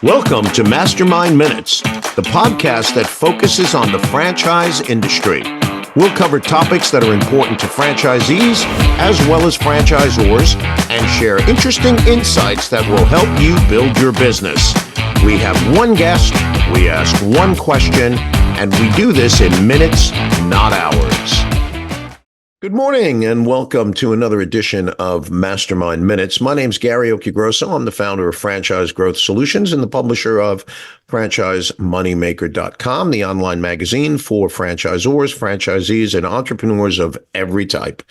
Welcome to MasterMind Minutes, the podcast that focuses on the franchise industry. We'll cover topics that are important to franchisees as well as franchisors and share interesting insights that will help you build your business. We have one guest, we ask one question, and we do this in minutes, not hours. Good morning and welcome to another edition of MasterMind Minutes. My name's Gary Occhiogrosso. I'm the founder of Franchise Growth Solutions and the publisher of FranchiseMoneymaker.com, the online magazine for franchisors, franchisees, and entrepreneurs of every type.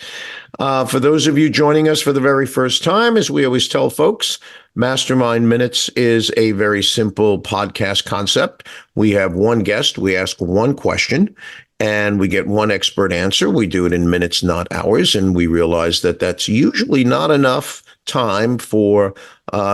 For those of you joining us for the very first time, as we always tell folks, MasterMind Minutes is a very simple podcast concept. We have one guest, we ask one question, and we get one expert answer. We do it in minutes, not hours. And we realize that that's usually not enough time for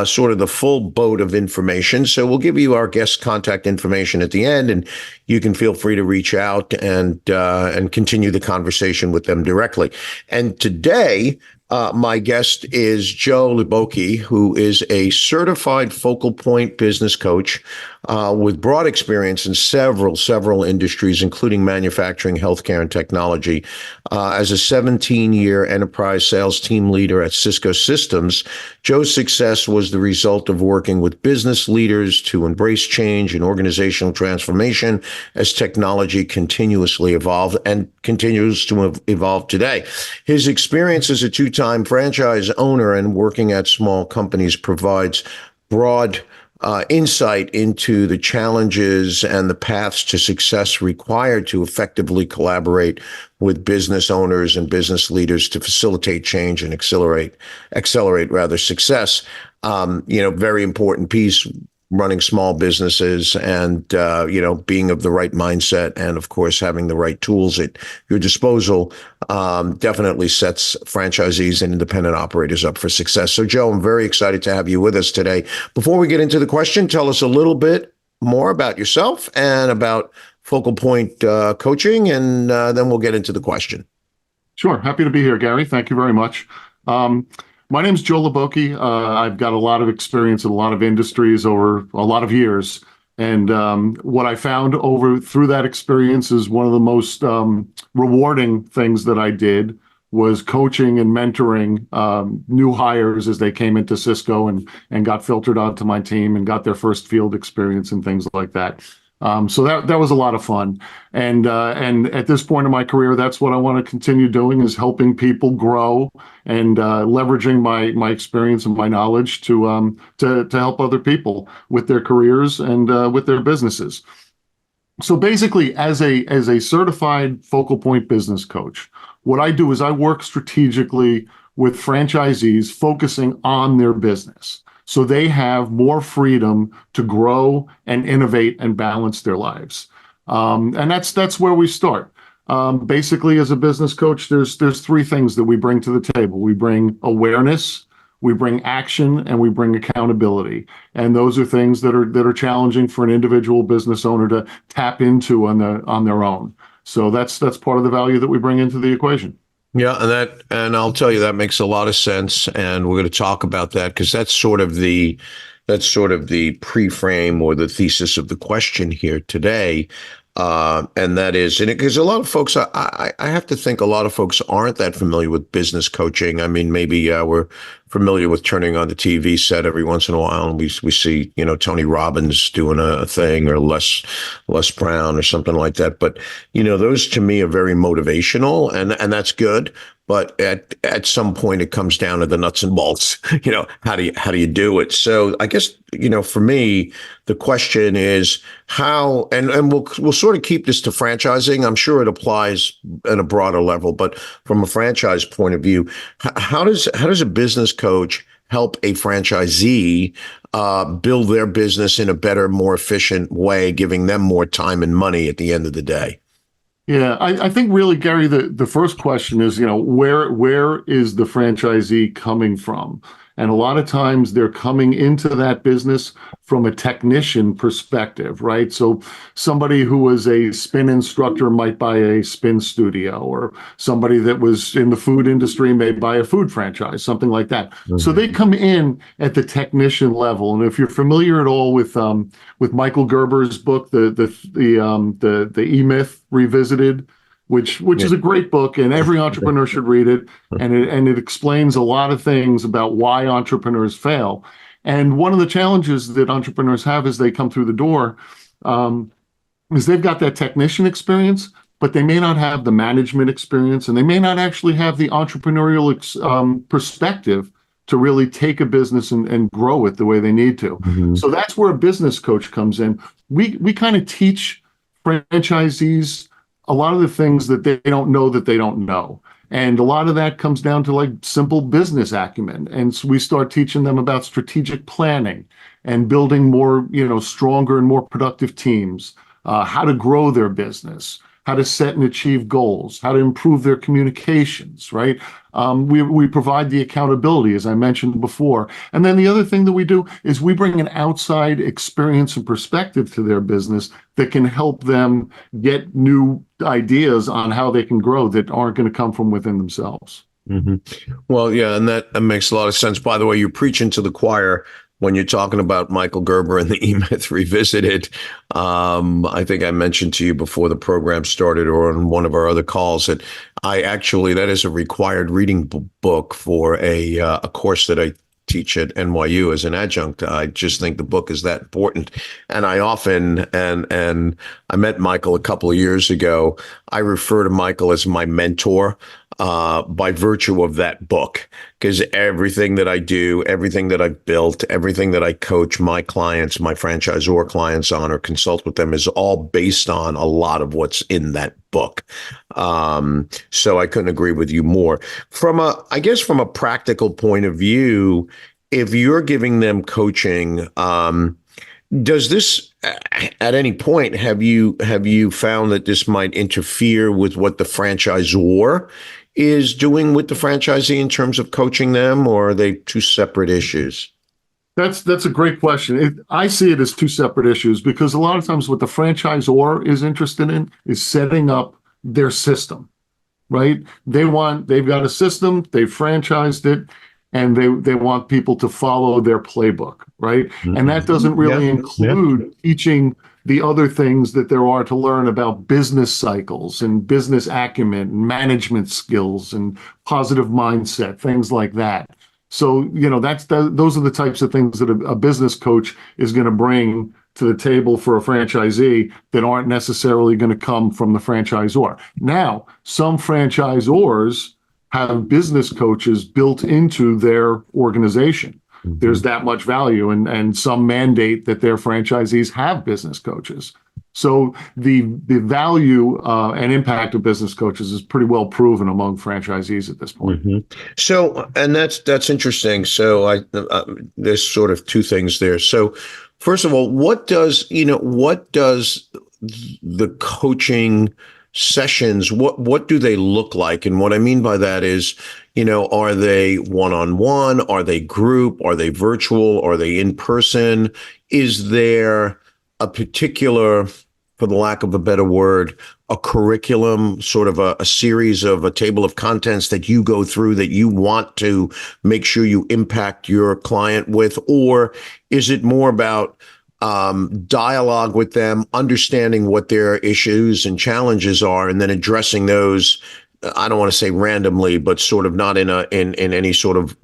sort of the full boat of information. So we'll give you our guest contact information at the end, and you can feel free to reach out and continue the conversation with them directly. And today, my guest is Joe Hliboki, who is a certified FocalPoint business coach with broad experience in several industries, including manufacturing, healthcare, and technology. As a 17-year enterprise sales team leader at Cisco Systems, Joe's success was the result of working with business leaders to embrace change and organizational transformation as technology continuously evolved and continues to evolve today. His experience as a two-time franchise owner and working at small companies provides broad insight into the challenges and the paths to success required to effectively collaborate with business owners and business leaders to facilitate change and accelerate success. Very important piece, running small businesses and, being of the right mindset and, of course, having the right tools at your disposal definitely sets franchisees and independent operators up for success. So, Joe, I'm very excited to have you with us today. Before we get into the question, tell us a little bit more about yourself and about FocalPoint coaching, and then we'll get into the question. Sure. Happy to be here, Gary. Thank you very much. My name's Joe Hliboki. I've got a lot of experience in a lot of industries over a lot of years. And what I found through that experience is one of the most rewarding things that I did was coaching and mentoring new hires as they came into Cisco and got filtered onto my team and got their first field experience and things like that. So that was a lot of fun. And at this point in my career, that's what I want to continue doing, is helping people grow and leveraging my experience and my knowledge to help other people with their careers and with their businesses. So basically, as a certified FocalPoint business coach, what I do is I work strategically with franchisees focusing on their business, so they have more freedom to grow and innovate and balance their lives. And that's where we start. Basically, as a business coach, there's three things that we bring to the table. We bring awareness, we bring action, and we bring accountability. And those are things that are challenging for an individual business owner to tap into on their own. So that's part of the value that we bring into the equation. Yeah, and I'll tell you that makes a lot of sense, and we're going to talk about that because that's sort of the pre-frame or the thesis of the question here today, and that is, and because a lot of folks, I have to think a lot of folks aren't that familiar with business coaching. I mean, maybe we're familiar with turning on the TV set every once in a while, and we see Tony Robbins doing a thing, or Les Brown or something like that. But those to me are very motivational, and that's good. But at some point it comes down to the nuts and bolts. How do you do it? So I guess for me the question is how, and we'll sort of keep this to franchising. I'm sure it applies at a broader level, but from a franchise point of view, how does a business coach help a franchisee build their business in a better, more efficient way, giving them more time and money at the end of the day? Yeah, I think really, Gary, the first question is, where is the franchisee coming from? And a lot of times they're coming into that business from a technician perspective, right? So somebody who was a spin instructor might buy a spin studio, or somebody that was in the food industry may buy a food franchise, something like that. So they come in at the technician level. And if you're familiar at all with Michael Gerber's book, the E-Myth Revisited, which is a great book, and every entrepreneur should read it. And it explains a lot of things about why entrepreneurs fail. And one of the challenges that entrepreneurs have as they come through the door is they've got that technician experience, but they may not have the management experience, and they may not actually have the entrepreneurial perspective to really take a business and grow it the way they need to. Mm-hmm. So that's where a business coach comes in. We kind of teach franchisees a lot of the things that they don't know that they don't know. And a lot of that comes down to like simple business acumen. And so we start teaching them about strategic planning and building more, stronger and more productive teams, how to grow their business, how to set and achieve goals, how to improve their communications, right? We provide the accountability, as I mentioned before. And then the other thing that we do is we bring an outside experience and perspective to their business that can help them get new ideas on how they can grow that aren't going to come from within themselves. Mm-hmm. Well, yeah, and that makes a lot of sense. By the way, you're preaching to the choir when you're talking about Michael Gerber and the E-Myth Revisited. I think I mentioned to you before the program started, or on one of our other calls, that that is a required reading book for a course that I teach at NYU as an adjunct. I just think the book is that important. And I often, and I met Michael a couple of years ago, I refer to Michael as my mentor by virtue of that book, because everything that I do, everything that I've built, everything that I coach my clients, my franchisor clients on or consult with them is all based on a lot of what's in that book. So I couldn't agree with you more. From a practical point of view, if you're giving them coaching, does this, at any point, have you found that this might interfere with what the franchisor is doing with the franchisee in terms of coaching them, or are they two separate issues? That's a great question. I see it as two separate issues, because a lot of times what the franchisor is interested in is setting up their system, right? They've got a system, they've franchised it, and they want people to follow their playbook, right? Mm-hmm. And that doesn't really include teaching the other things that there are to learn about business cycles and business acumen and management skills and positive mindset, things like that. So, those are the types of things that a business coach is going to bring to the table for a franchisee that aren't necessarily going to come from the franchisor. Now, some franchisors have business coaches built into their organization. Mm-hmm. There's that much value, and some mandate that their franchisees have business coaches. So the value and impact of business coaches is pretty well proven among franchisees at this point. Mm-hmm. So, and that's interesting. So there's sort of two things there. So first of all, what does the coaching sessions, what do they look like? And what I mean by that is, are they one-on-one? Are they group? Are they virtual? Are they in person? Is there a particular, for the lack of a better word, a curriculum, sort of a series of a table of contents that you go through that you want to make sure you impact your client with? Or is it more about dialogue with them, understanding what their issues and challenges are, and then addressing those, I don't want to say randomly, but sort of not in any sort of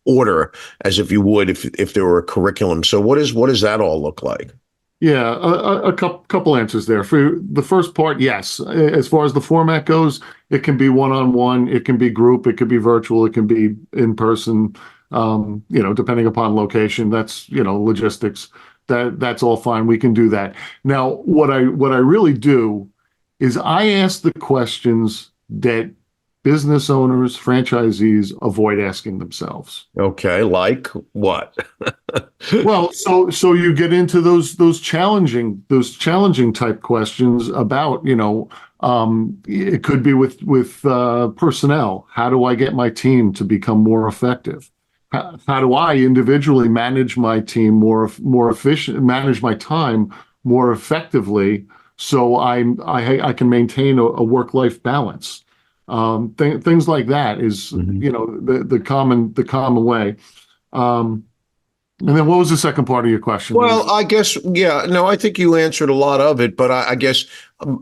order, as if you would if there were a curriculum? So what does that all look like? Yeah, a couple answers there. For the first part, yes. As far as the format goes, it can be one-on-one, it can be group, it could be virtual, it can be in person, depending upon location. That's, logistics. That's all fine. We can do that. Now, what I really do is I ask the questions that business owners, franchisees avoid asking themselves. Okay, like what? Well, so you get into those challenging type questions about, it could be with personnel. How do I get my team to become more effective? how do I individually manage my team more efficient, manage my time more effectively, so I can maintain a work-life balance. Things like that is, Mhm. the common way. Um, and then what was the second part of your question? There Well, was I guess, yeah, no, I think you answered a lot of it, but I guess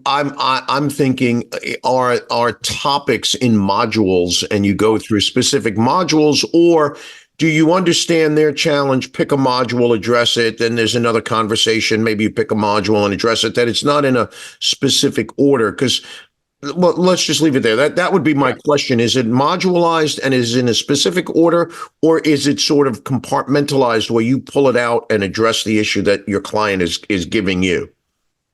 I'm thinking, are topics in modules, and you go through specific modules, or do you understand their challenge, pick a module, address it, then there's another conversation, maybe you pick a module and address it, that it's not in a specific order? Because, well, let's just leave it there. That would be my Yeah. question. Is it modularized and is in a specific order, or is it sort of compartmentalized where you pull it out and address the issue that your client is giving you?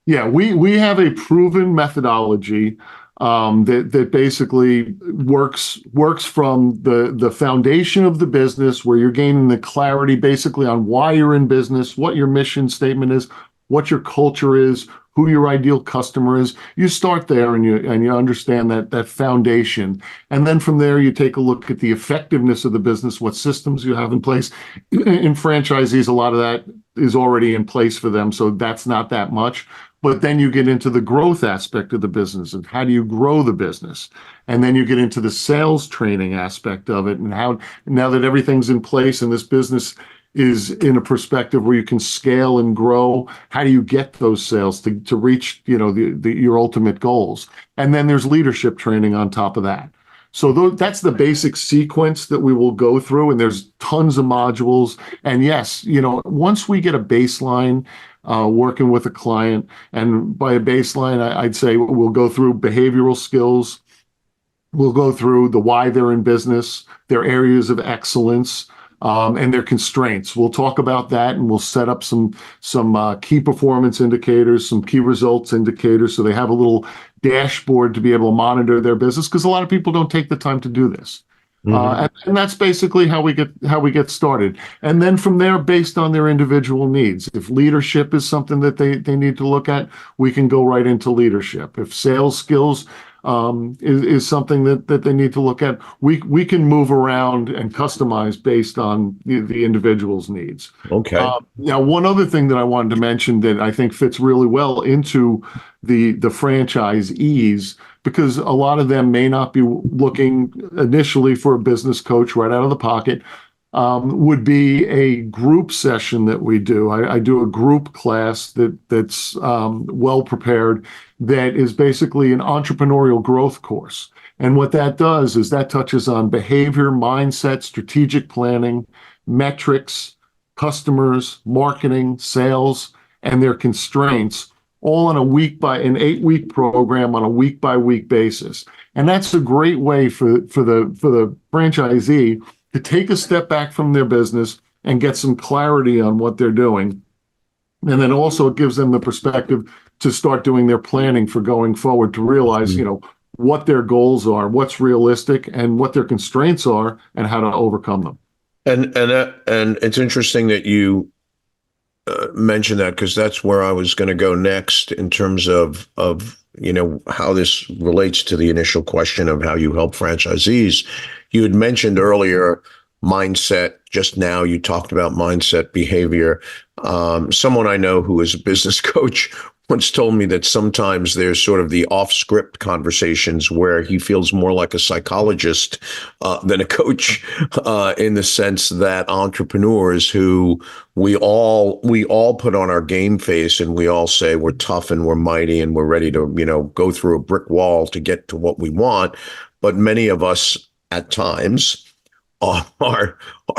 Yeah, we have a proven methodology that basically works from the foundation of the business, where you're gaining the clarity basically on why you're in business, what your mission statement is, what your culture is, who your ideal customer is. You start there, and you understand that foundation, and then from there you take a look at the effectiveness of the business, what systems you have in place. In franchisees, a lot of that is already in place for them, so that's not that much. But then you get into the growth aspect of the business and how do you grow the business? And then you get into the sales training aspect of it, and how, now that everything's in place and this business is in a perspective where you can scale and grow, how do you get those sales to reach, your ultimate goals? And then there's leadership training on top of that. So that's the basic sequence that we will go through, and there's tons of modules. And yes, once we get a baseline, working with a client, and by a baseline, I'd say we'll go through behavioral skills, we'll go through the why they're in business, their areas of excellence, and their constraints. We'll talk about that, and we'll set up some key performance indicators, some key results indicators, so they have a little dashboard to be able to monitor their business, because a lot of people don't take the time to do this. Mhm. And that's basically how we get started. And then from there, based on their individual needs, if leadership is something that they need to look at, we can go right into leadership. If sales skills is something that they need to look at, we can move around and customize based on the individual's needs. Okay. Now, one other thing that I wanted to mention that I think fits really well into the franchisees, because a lot of them may not be looking initially for a business coach right out of the pocket, would be a group session that we do. I do a group class that's well prepared, that is basically an entrepreneurial growth course. And what that does is that touches on behavior, mindset, strategic planning, metrics, customers, marketing, sales, and their constraints, all on an 8-week program on a week-by-week basis. And that's a great way for the franchisee to take a step back from their business and get some clarity on what they're doing. And then also it gives them the perspective to start doing their planning for going forward, to realize, what their goals are, what's realistic, and what their constraints are, and how to overcome them. And it's interesting that you mention that, because that's where I was going to go next in terms of how this relates to the initial question of how you help franchisees. You had mentioned earlier mindset. Just now you talked about mindset, behavior. Someone I know who is a business coach once told me that sometimes there's sort of the off-script conversations where he feels more like a psychologist than a coach, in the sense that entrepreneurs who we all put on our game face, and we all say we're tough and we're mighty and we're ready to go through a brick wall to get to what we want, but many of us at times are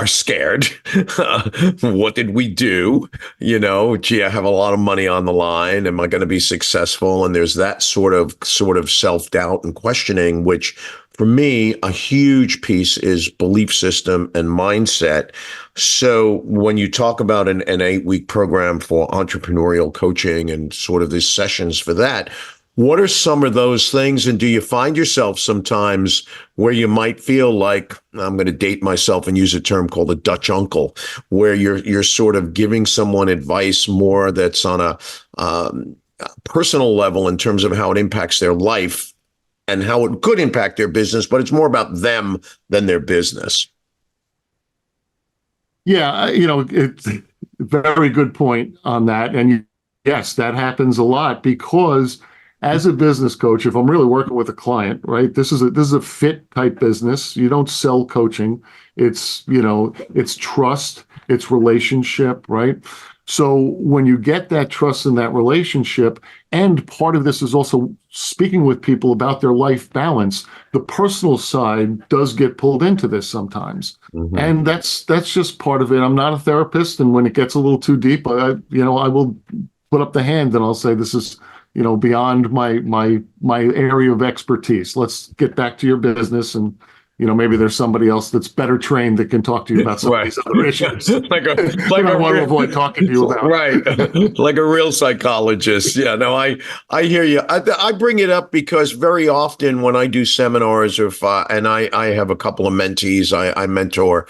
scared. What did we do? Gee, I have a lot of money on the line. Am I going to be successful? And there's that sort of self-doubt and questioning, which for me, a huge piece is belief system and mindset. So when you talk about an 8-week program for entrepreneurial coaching and sort of these sessions for that, what are some of those things? And do you find yourself sometimes where you might feel like, I'm going to date myself and use a term called a Dutch uncle, where you're sort of giving someone advice more that's on a personal level in terms of how it impacts their life and how it could impact their business, but it's more about them than their business? Yeah, it's a very good point on that. And yes, that happens a lot because as a business coach, if I'm really working with a client, right, this is a fit type business. You don't sell coaching. It's trust, it's relationship, right? So when you get that trust in that relationship, and part of this is also speaking with people about their life balance, the personal side does get pulled into this sometimes. Hmm. And that's just part of it. I'm not a therapist, and when it gets a little too deep, I will put up the hand and I'll say this is, beyond my area of expertise. Let's get back to your business, and maybe there's somebody else that's better trained that can talk to you about some of Right. these other issues like a that like I a want to real, avoid talking to you about. right. Like a real psychologist. Yeah, no, I hear you. I bring it up because very often when I do seminars, or if and I have a couple of mentees, I mentor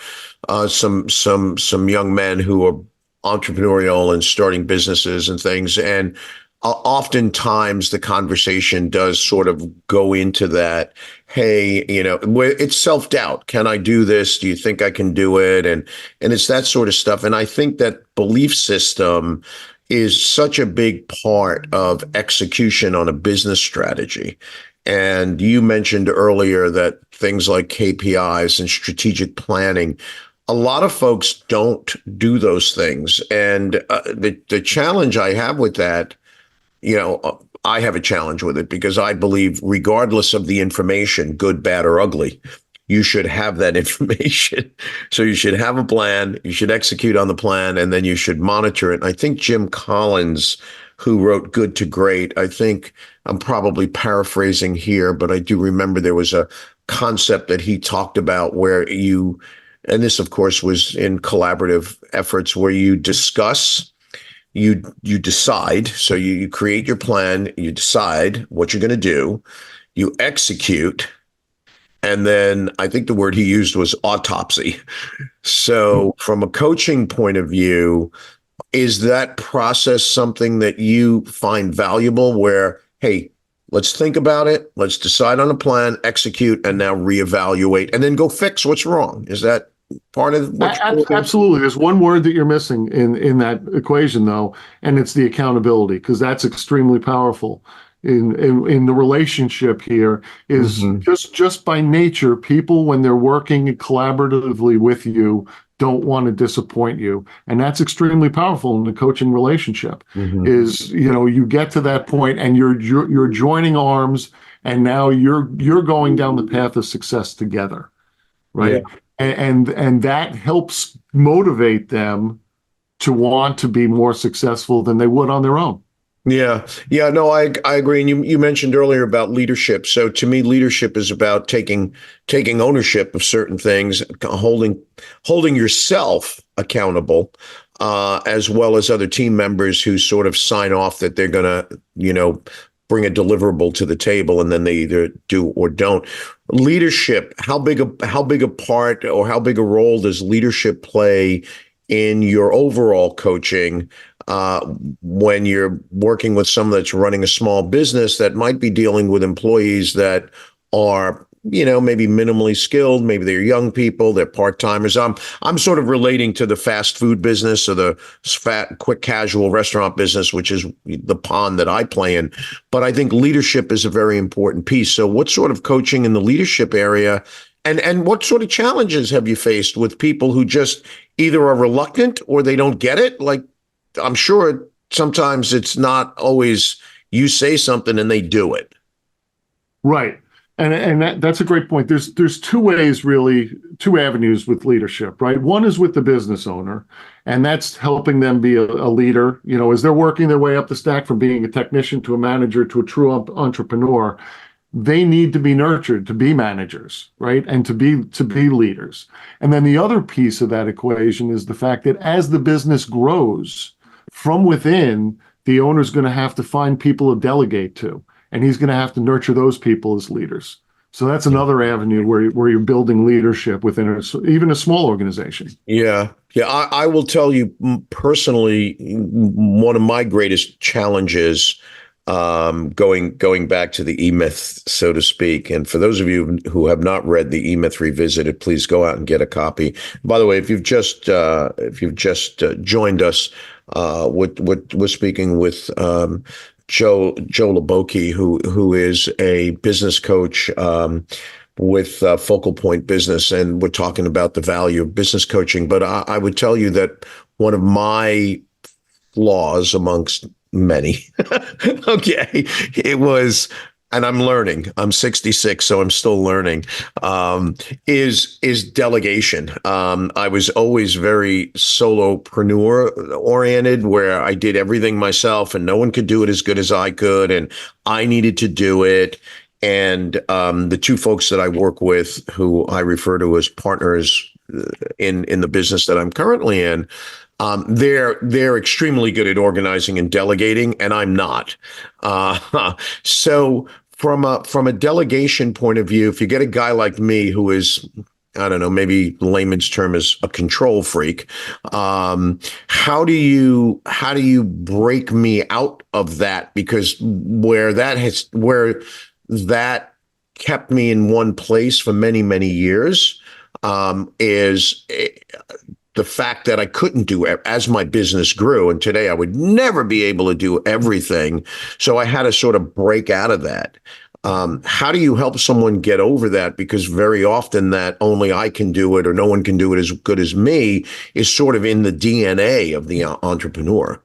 some young men who are entrepreneurial and starting businesses and things, and oftentimes the conversation does sort of go into that. Hey, where it's self-doubt. Can I do this? Do you think I can do it? And it's that sort of stuff. And I think that belief system is such a big part of execution on a business strategy. And you mentioned earlier that things like KPIs and strategic planning, a lot of folks don't do those things. And the challenge I have with that, I have a challenge with it because I believe, regardless of the information, good, bad, or ugly, you should have that information. So you should have a plan, you should execute on the plan, and then you should monitor it. And I think Jim Collins, who wrote Good to Great, I think I'm probably paraphrasing here, but I do remember there was a concept that he talked about where and this, of course, was in collaborative efforts where you discuss, you decide. So you create your plan, you decide what you're going to do, you execute, and then I think the word he used was autopsy. So from a coaching point of view, is that process something that you find valuable where, hey, let's think about it, let's decide on a plan, execute, and now reevaluate, and then go fix what's wrong? Is that part of what you're doing? Absolutely. There's one word that you're missing in that equation, though, and it's the accountability, because that's extremely powerful in the relationship here. Is Hmm. just by nature, people, when they're working collaboratively with you, don't want to disappoint you, and that's extremely powerful in the coaching relationship. Hmm. Is you get to that point and you're joining arms, and now you're going down the path of success together, Yeah. right? And that helps motivate them to want to be more successful than they would on their own. Yeah. Yeah. No, I agree. And you mentioned earlier about leadership. So to me, leadership is about taking ownership of certain things, holding yourself accountable, as well as other team members who sort of sign off that they're gonna, bring a deliverable to the table, and then they either do or don't. Leadership, how big a part or how big a role does leadership play in your overall coaching, uh, when you're working with someone that's running a small business that might be dealing with employees that are, maybe minimally skilled, maybe they're young people, they're part-timers. I'm sort of relating to the fast food business or the fat, quick casual restaurant business, which is the pond that I play in. But I think leadership is a very important piece. So what sort of coaching in the leadership area, and what sort of challenges have you faced with people who just either are reluctant or they don't get it? Like, I'm sure sometimes it's not always you say something and they do it. Right. And that's a great point. There's two ways, really, two avenues with leadership, right? One is with the business owner, and that's helping them be a leader. As they're working their way up the stack from being a technician to a manager to a true entrepreneur, they need to be nurtured to be managers, right? And to be leaders. And then the other piece of that equation is the fact that as the business grows from within, the owner's going to have to find people to delegate to, and he's going to have to nurture those people as leaders. So that's another avenue where you're building leadership within even a small organization. Yeah. Yeah. I will tell you personally, one of my greatest challenges going back to the E-Myth, so to speak. And for those of you who have not read the E-Myth Revisited, please go out and get a copy. By the way, if you've just joined us, we're speaking with Joe Hliboki, who is a business coach with FocalPoint Business, and we're talking about the value of business coaching. But I would tell you that one of my flaws amongst many, okay, it was, and I'm learning. I'm 66, so I'm still learning. Is delegation. I was always very solopreneur oriented, where I did everything myself, and no one could do it as good as I could, and I needed to do it. And the two folks that I work with, who I refer to as partners in the business that I'm currently in, they're extremely good at organizing and delegating, and I'm not. So from a delegation point of view, if you get a guy like me who is, I don't know, maybe layman's term is a control freak, how do you break me out of that? Because where that kept me in one place for many, many years, is the fact that I couldn't do it as my business grew. And today I would never be able to do everything. So I had to sort of break out of that. How do you help someone get over that? Because very often that only I can do it or no one can do it as good as me is sort of in the DNA of the entrepreneur.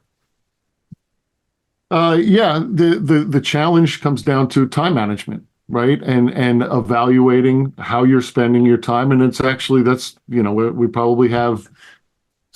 Yeah, the challenge comes down to time management, right? And evaluating how you're spending your time. And it's actually, we probably have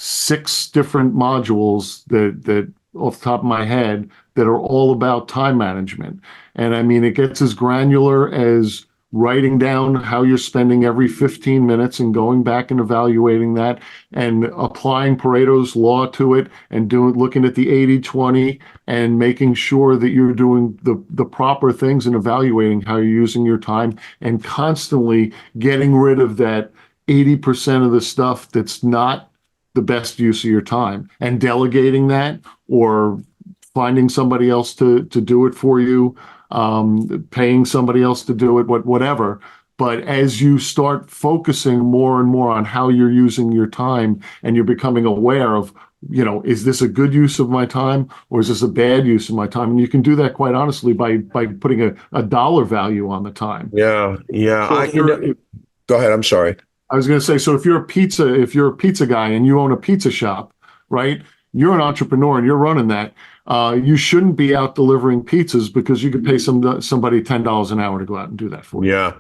6 different modules that off the top of my head that are all about time management. And I mean, it gets as granular as writing down how you're spending every 15 minutes and going back and evaluating that and applying Pareto's law to it and looking at the 80-20 and making sure that you're doing the proper things and evaluating how you're using your time and constantly getting rid of that 80% of the stuff that's not the best use of your time and delegating that or finding somebody else to do it for you, paying somebody else to do it, whatever. But as you start focusing more and more on how you're using your time and you're becoming aware of, is this a good use of my time or is this a bad use of my time? And you can do that quite honestly by putting a dollar value on the time. Yeah. So go ahead. I'm sorry. I was going to say, so if you're a pizza guy and you own a pizza shop, right? You're an entrepreneur and you're running that. You shouldn't be out delivering pizzas because you could pay somebody $10 an hour to go out and do that for you. Yeah.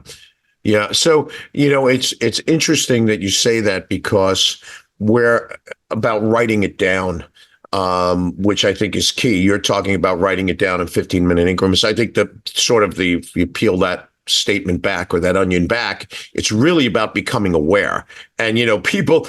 Yeah. So, it's interesting that you say that because we're about writing it down, which I think is key. You're talking about writing it down in 15-minute increments. I think if you peel that statement back or that onion back, it's really about becoming aware. And people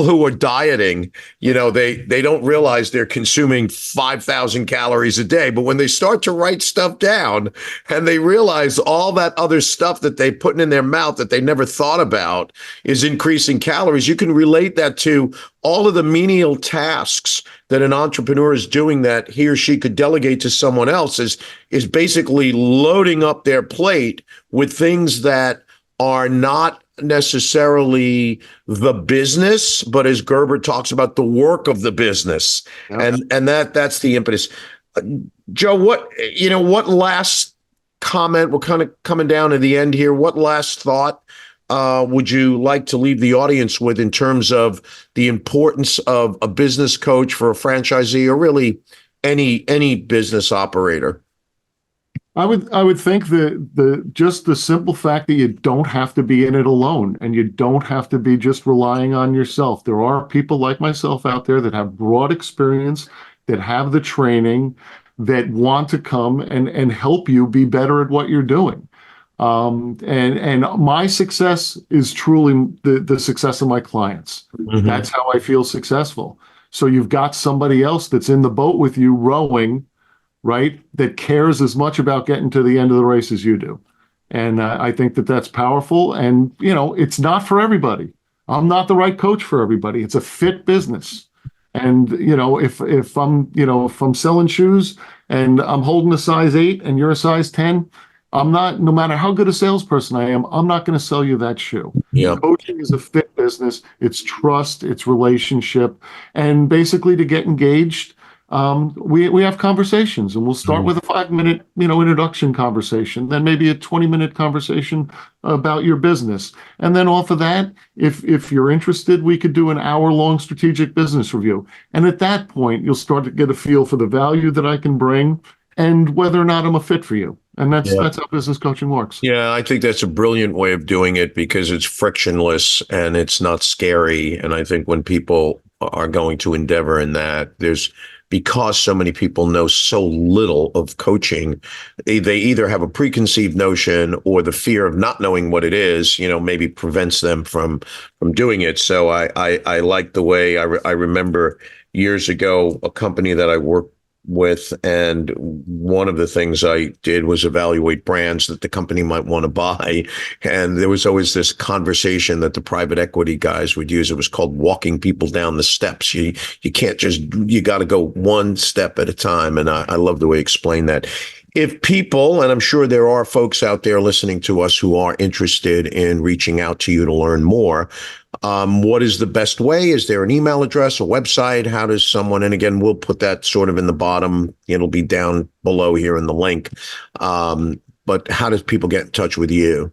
who are dieting, they don't realize they're consuming 5,000 calories a day, but when they start to write stuff down and they realize all that other stuff that they put in their mouth that they never thought about is increasing calories, you can relate that to all of the menial tasks that an entrepreneur is doing that he or she could delegate to someone else is basically loading up their plate with things that are not necessarily the business, but as Gerber talks about, the work of the business. Yep. And that's the impetus. Joe, what last comment, we're kind of coming down to the end here. What last thought would you like to leave the audience with in terms of the importance of a business coach for a franchisee or really any business operator? I would think that just the simple fact that you don't have to be in it alone and you don't have to be just relying on yourself. There are people like myself out there that have broad experience, that have the training, that want to come and help you be better at what you're doing. And my success is truly the success of my clients. Mm-hmm. That's how I feel successful. So you've got somebody else that's in the boat with you rowing, right? That cares as much about getting to the end of the race as you do. And I think that's powerful. And, it's not for everybody. I'm not the right coach for everybody. It's a fit business. And if I'm selling shoes and I'm holding a size 8 and you're a size 10, I'm not, no matter how good a salesperson I am, I'm not going to sell you that shoe. Yeah. Coaching is a fit business. It's trust, it's relationship. And basically to get engaged, we have conversations, and we'll start with a 5-minute, introduction conversation, then maybe a 20-minute conversation about your business. And then off of that, if you're interested, we could do an hour-long strategic business review. And at that point, you'll start to get a feel for the value that I can bring and whether or not I'm a fit for you. And that's how business coaching works. Yeah, I think that's a brilliant way of doing it because it's frictionless and it's not scary. And I think when people are going to endeavor in that, because so many people know so little of coaching, they either have a preconceived notion or the fear of not knowing what it is, maybe prevents them from doing it. So I like the way I remember years ago, a company that I worked with, and one of the things I did was evaluate brands that the company might want to buy. And there was always this conversation that the private equity guys would use. It was called walking people down the steps. You can't you got to go one step at a time. And I love the way you explain that. If people, and I'm sure there are folks out there listening to us who are interested in reaching out to you to learn more, what is the best way? Is there an email address, a website? How does someone, and again, we'll put that sort of in the bottom. It'll be down below here in the link. But how does people get in touch with you?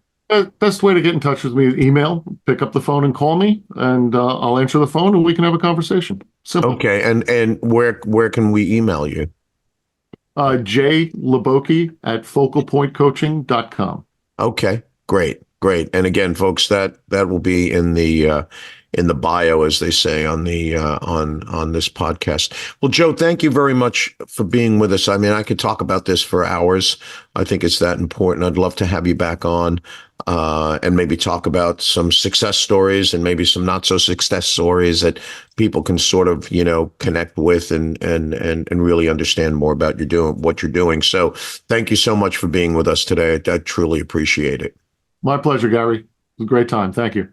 Best way to get in touch with me is email. Pick up the phone and call me, and I'll answer the phone and we can have a conversation. Simple. Okay. And where can we email you? jhliboki at FocalPointCoaching.com. Okay, great. And again, folks, that will be in the bio, as they say on the on this podcast. Well, Joe, thank you very much for being with us. I mean, I could talk about this for hours. I think it's that important. I'd love to have you back on and maybe talk about some success stories and maybe some not so success stories that people can sort of, connect with and really understand more about what you're doing. So thank you so much for being with us today. I truly appreciate it. My pleasure, Gary. It was a great time. Thank you.